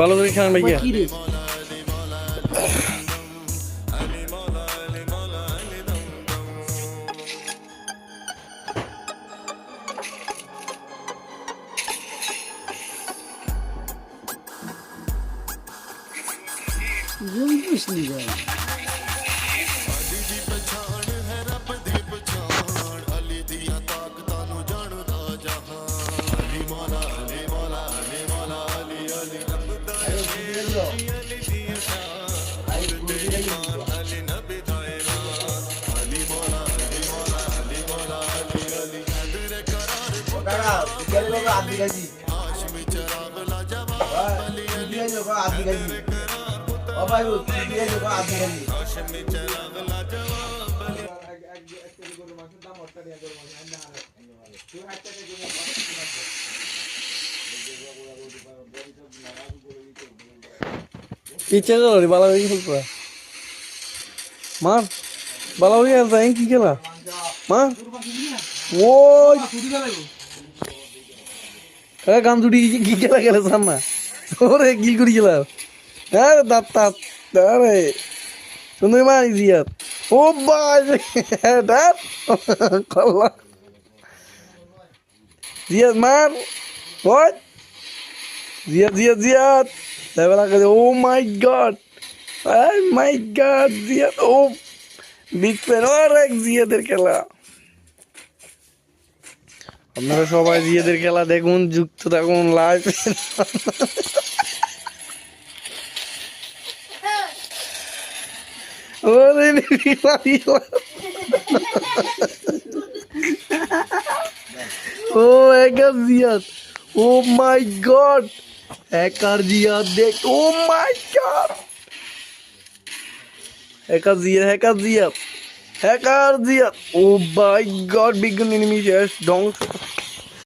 ভালো করে খান ভাইয়া। কি রে জমিস নি ভাই ইচ্ছা করো রে বালা হয়ে গেল পুরা মার বালা হয়ে গেল তাই কি খেলা মার ওই গান দুটি কি খেলা খেলে সামনা ওরে কি করি খেলা হ্যাঁ দাঁত তাত আরে সুন্দর মারি জিয়াত ও ভাই দাঁত কল্লা জিয়াত মার ওই Ziyad oh my god Ziyad ও বিগ ফ্যান আর এক জিয়াদের খেলা আপনারা সবাই জিয়াদের খেলা দেখুন যুক্ত থাকুন লাইভ ওরে ও একা Ziyad oh my god Hacker Ziyad देख oh my god Hacker Ziyad oh my god big enemy yes don't